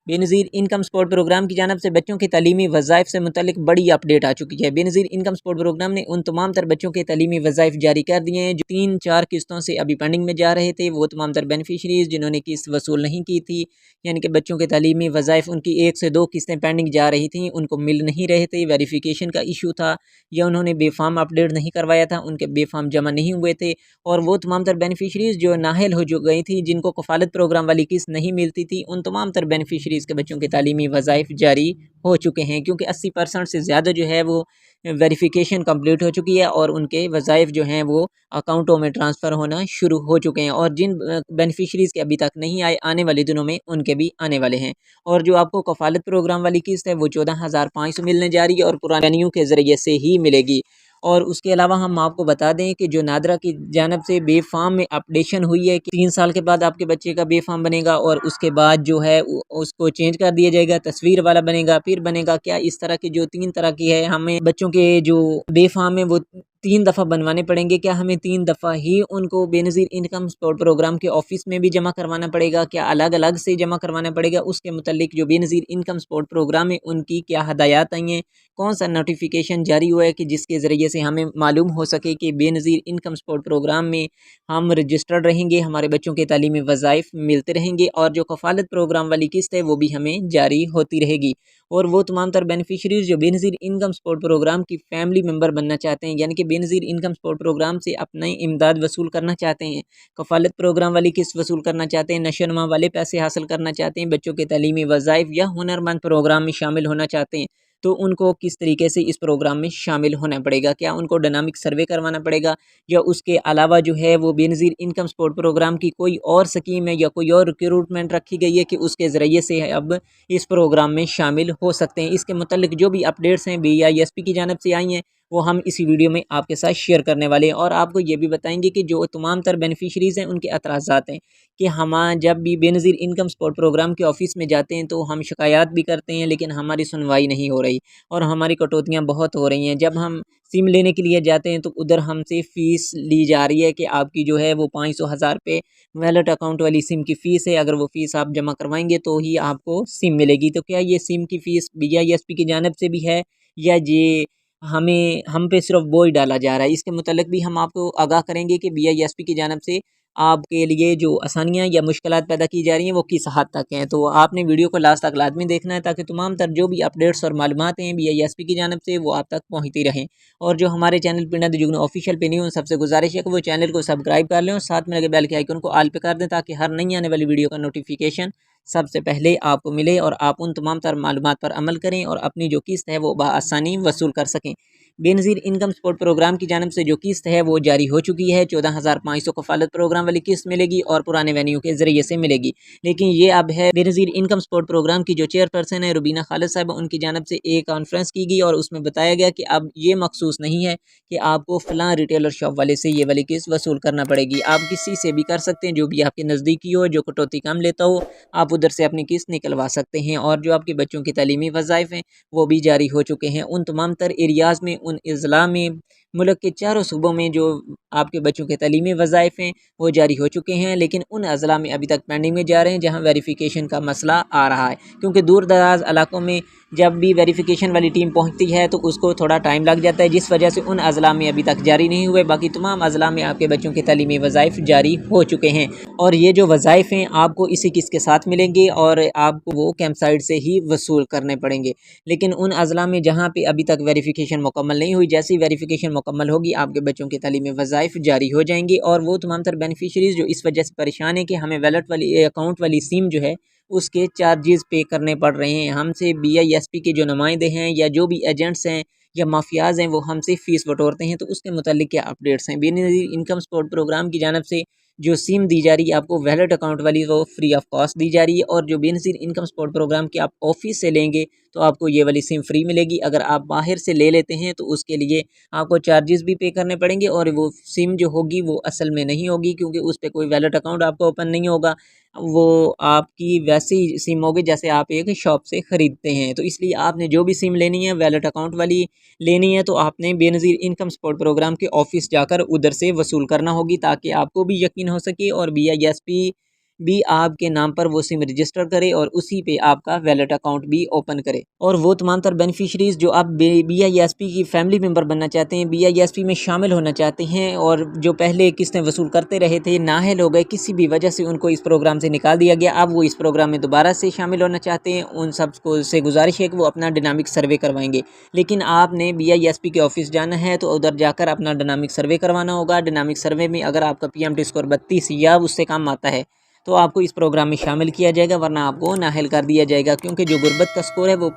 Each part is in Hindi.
बेनज़ीर इनकम सपोर्ट प्रोग्राम की जानिब से बच्चों के तालीमी वज़ाइफ से मुतल्लिक बड़ी अपडेट आ चुकी है। बेनज़ीर इनकम सपोर्ट प्रोग्राम ने उन तमाम तर बच्चों के तालीमी वज़ाइफ जारी कर दिए हैं जो 3-4 किस्तों से अभी पेंडिंग में जा रहे थे। वो तमाम तर बेनिफिशरीज़ जिन्होंने किस्त वसूल नहीं की थी, यानी कि बच्चों के तालीमी वज़ाइफ उनकी 1 से 2 किस्तें पेंडिंग जा रही थी, उनको मिल नहीं रहे थे, वेरिफिकेशन का इशू था या उन्होंने बेफ़ार्म अपडेट नहीं करवाया था, उनके बेफ़ार्म जमा नहीं हुए थे। और वो तमाम तर बेनिफिशरीज़ जो नाअहल हो जो गई थी, जिनको कफ़ालत प्रोग्राम वाली किस्त नहीं मिलती थी, उन तमाम तर बेनिफिशरीज़ के बच्चों के तालीमी वज़ाइफ जारी हो चुके हैं, क्योंकि 80% से ज़्यादा जो है वो वेरिफिकेशन कंप्लीट हो चुकी है और उनके वज़ाइफ जो हैं वो अकाउंटों में ट्रांसफ़र होना शुरू हो चुके हैं। और जिन बेनिफिशरीज़ के अभी तक नहीं आए, आने वाले दिनों में उनके भी आने वाले हैं। और जो आपको कफ़ालत प्रोग्राम वाली किस्त है वो 14,500 मिलने जा रही है और पुराने रेवेन्यू के ज़रिए से ही मिलेगी। और उसके अलावा हम आपको बता दें कि जो नादरा की जानिब से बेफ़ार्म में अपडेशन हुई है कि 3 साल के बाद आपके बच्चे का बेफ़ार्म बनेगा और उसके बाद जो है उसको चेंज कर दिया जाएगा, तस्वीर वाला बनेगा, फिर बनेगा क्या, इस तरह की जो 3 तरह की है, हमें बच्चों के जो बेफ़ार्म है वो 3 दफ़ा बनवाने पड़ेंगे। क्या हमें 3 दफ़ा ही उनको बेनज़ीर इनकम सपोर्ट प्रोग्राम के ऑफ़िस में भी जमा करवाना पड़ेगा? क्या अलग-अलग से जमा करवाना पड़ेगा? उसके मुतल्लिक जो बेनज़ीर इनकम सपोर्ट प्रोग्राम है उनकी क्या हदायत आई हैं? कौन सा नोटिफिकेशन जारी हुआ है कि जिसके ज़रिए से हमें मालूम हो सके कि बेनज़ीर इनकम सपोर्ट प्रोग्राम में हम रजिस्टर्ड रहेंगे, हमारे बच्चों के तालीमी वज़ाइफ मिलते रहेंगे और जो कफ़ालत प्रोग्राम वाली किस्त है वो भी हमें जारी होती रहेगी। और वो तमाम तर बेनिफिशरीज़ जो बेनज़ीर इनकम सपोर्ट प्रोग्राम की फ़ैमिली मेंबर बनना चाहते हैं, यानी कि बेनज़ीर इनकम सपोर्ट प्रोग्राम से अपनी इमदाद वसूल करना चाहते हैं, कफ़ालत प्रोग्राम वाली किस्त वसूल करना चाहते हैं, नशोनुमा वाले पैसे हासिल करना चाहते हैं, बच्चों के तालीमी वज़ाइफ या हुनरमंद प्रोग्राम में शामिल होना चाहते हैं, तो उनको किस तरीके से इस प्रोग्राम में शामिल होना पड़ेगा? क्या उनको डायनामिक सर्वे करवाना पड़ेगा या उसके अलावा जो है वो बेनज़ीर इनकम सपोर्ट प्रोग्राम की कोई और स्कीम है या कोई और रिक्रूटमेंट रखी गई है कि उसके ज़रिए से अब इस प्रोग्राम में शामिल हो सकते हैं? इसके मुतल्लिक जो भी अपडेट्स हैं BISP की जानिब से आई हैं वो हम इसी वीडियो में आपके साथ शेयर करने वाले हैं। और आपको ये भी बताएंगे कि जो तमाम तर बेनिफिशरीज़ हैं उनके एतराज़ात हैं कि हम जब भी बेनज़ीर इनकम सपोर्ट प्रोग्राम के ऑफ़िस में जाते हैं तो हम शिकायत भी करते हैं, लेकिन हमारी सुनवाई नहीं हो रही और हमारी कटौतियाँ बहुत हो रही हैं। जब हम सिम लेने के लिए जाते हैं तो उधर हमसे फ़ीस ली जा रही है कि आपकी जो है वो 500 हज़ार रुपये वैलेट अकाउंट वाली सिम की फ़ीस है, अगर वो फ़ीस आप जमा करवाएंगे तो ही आपको सिम मिलेगी। तो क्या ये सिम की फ़ीस BISP की जानिब से भी है या ये हम पे सिर्फ बोझ डाला जा रहा है? इसके मुतल्लिक भी हम आपको आगाह करेंगे कि BISP की जानिब से आपके लिए जो आसानियाँ या मुश्किलात पैदा की जा रही हैं वो किस हद तक हैं। तो आपने वीडियो को लास्ट तक लाज़मी देखना है ताकि तमाम तर जो भी अपडेट्स और मालूमात हैं BISP की जानिब से वो आप तक पहुँचती रहें। और जो हमारे चैनल पिंडा द जुगनू ऑफिशियल पे नहीं, उन सबसे गुजारिश है कि वो चैनल को सब्सक्राइब कर लें और साथ में लगे बेल के आइकन को ऑल पे कर दें ताकि हर नई आने वाली वीडियो का नोटिफिकेशन सबसे पहले आपको मिले और आप उन तमाम तर मालूमात पर अमल करें और अपनी जो किस्त है वो बआसानी वसूल कर सकें। बेनज़ीर इनकम सपोर्ट प्रोग्राम की जानिब से जो किस्त है वो जारी हो चुकी है। 14,500 कफ़ालत प्रोग्राम वाली किस्त मिलेगी और पुराने वेन्यू के ज़रिए से मिलेगी। लेकिन ये अब है बेनज़ीर इनकम सपोर्ट प्रोग्राम की जो चेयरपर्सन है रुबीना खालिद साहिबा, उनकी जानिब से एक कॉन्फ्रेंस की गई और उसमें बताया गया कि अब ये मखसूस नहीं है कि आपको फ़लाँ रिटेलर शॉप वाले से ये वाली किस्त वसूल करना पड़ेगी। आप किसी से भी कर सकते हैं, जो भी आपके नज़दीकी हो, जो कटौती कम लेता हो, आप उधर से अपनी किस्त निकलवा सकते हैं। और जो आपके बच्चों की तालीमी वज़ाइफ हैं वो भी जारी हो चुके हैं। उन तमाम तर एरियाज़ में, उन अज़ला में, मुल्क के चारों सूबों में जो आपके बच्चों के तालीमी वज़ाइफ हैं वो जारी हो चुके हैं, लेकिन उन अज़ला में अभी तक पेंडिंग में जा रहे हैं जहाँ वेरिफिकेशन का मसला आ रहा है। क्योंकि दूर दराज इलाकों में जब भी वेरिफिकेशन वाली टीम पहुँचती है तो उसको थोड़ा टाइम लग जाता है, जिस वजह से उन अज़ला में अभी तक जारी नहीं हुए। बाकी तमाम अज़ला में आपके बच्चों के तालीमी वज़ाइफ जारी हो चुके हैं और ये जो वज़ाइफ हैं आपको इसी किस्त के साथ मिलेंगे और आपको वो कैंप साइट से ही वसूल करने पड़ेंगे। लेकिन उन अज़ला में जहाँ पे अभी तक वेरिफिकेशन मुकम्मल नहीं हुई, जैसी वेरिफिकेशन मुकम्मल होगी आपके बच्चों की तालीमी वज़ाइफ जारी हो जाएंगी। और वो तमाम तर बेनिफिशरीज़ जो इस वजह से परेशान है कि हमें वैलेट वाली अकाउंट वाली सिम जो है उसके चार्जेस पे करने पड़ रहे हैं, हमसे BISP के जो नुमाइंदे हैं या जो भी एजेंट्स हैं या माफियाज़ हैं वो हमसे फ़ीस बटोरते हैं, तो उसके मुतालिक क्या अपडेट्स हैं? बेनज़ीर इनकम सपोर्ट प्रोग्राम की जानिब से जो सिम दी जा रही है आपको वैलेट अकाउंट वाली वो फ्री ऑफ कॉस्ट दी जा रही है और जो बेनज़ीर इनकम सपोर्ट प्रोग्राम की आप ऑफिस से लेंगे तो आपको ये वाली सिम फ्री मिलेगी। अगर आप बाहर से ले लेते हैं तो उसके लिए आपको चार्जेस भी पे करने पड़ेंगे और वो सिम जो होगी वो असल में नहीं होगी, क्योंकि उस पर कोई वैलेट अकाउंट आपको ओपन नहीं होगा। वो आपकी वैसी सिम होगी जैसे आप एक शॉप से ख़रीदते हैं। तो इसलिए आपने जो भी सिम लेनी है वैलेट अकाउंट वाली लेनी है तो आपने बेनज़ीर इनकम सपोर्ट प्रोग्राम के ऑफिस जाकर उधर से वसूल करना होगी, ताकि आपको भी यकीन हो सके और BISP भी आपके नाम पर वो सिम रजिस्टर करे और उसी पे आपका वैलेट अकाउंट भी ओपन करे। और वो तमाम तर बेनिफिशरीज जो आप BISP की फैमिली मेम्बर बनना चाहते हैं, BISP में शामिल होना चाहते हैं और जो पहले किस्तें वसूल करते रहे थे, नाअहल हो गए, किसी भी वजह से उनको इस प्रोग्राम से निकाल दिया गया, अब वो इस प्रोग्राम में दोबारा से शामिल होना चाहते हैं, उन सब को से गुजारिश है कि वो अपना डायनामिक सर्वे करवाएंगे। लेकिन आपने BISP के ऑफिस जाना है तो उधर जाकर अपना डायनामिक सर्वे करवाना होगा। डायनामिक सर्वे में अगर आपका PMT स्कोर 32 या उससे कम आता है तो आपको इस प्रोग्राम में शामिल किया जाएगा, वरना आपको नाअहल कर दिया जाएगा। क्योंकि जो गुर्बत का स्कोर है वो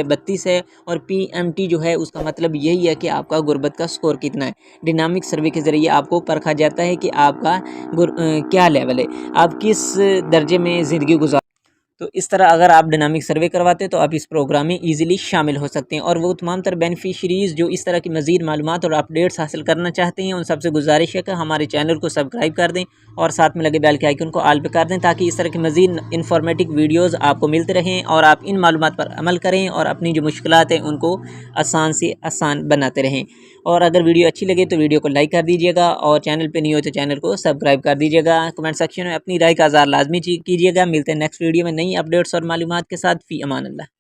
32 है और PMT जो है उसका मतलब यही है कि आपका गुर्बत का स्कोर कितना है। डायनामिक सर्वे के ज़रिए आपको परखा जाता है कि आपका क्या लेवल है, आप किस दर्जे में ज़िंदगी गुजार। तो इस तरह अगर आप डायनामिक सर्वे करवाते हैं तो आप इस प्रोग्राम में ईजिली शामिल हो सकते हैं। और वो तमाम तर बेनिफिशरीज़ जो इस तरह की मज़ीद मालूमात और अपडेट्स हासिल करना चाहते हैं, उन सबसे गुजारिश है कि हमारे चैनल को सब्सक्राइब कर दें और साथ में लगे बेल के आइकन को ऑल पे कर दें, ताकि इस तरह की मज़ीद इन्फॉर्मेटिव वीडियोज़ आपको मिलते रहें और आप इन मालूमात पर अमल करें और अपनी जो मुश्किलात हैं उनको आसान से आसान बनाते रहें। और अगर वीडियो अच्छी लगे तो वीडियो को लाइक कर दीजिएगा और चैनल पे नहीं हो तो चैनल को सब्सक्राइब कर दीजिएगा। कमेंट सेक्शन में अपनी राय का इज़हार लाजमी कीजिएगा। मिलते हैं नेक्स्ट वीडियो में नई अपडेट्स और मालूमात के साथ। फ़ी अमान अल्लाह।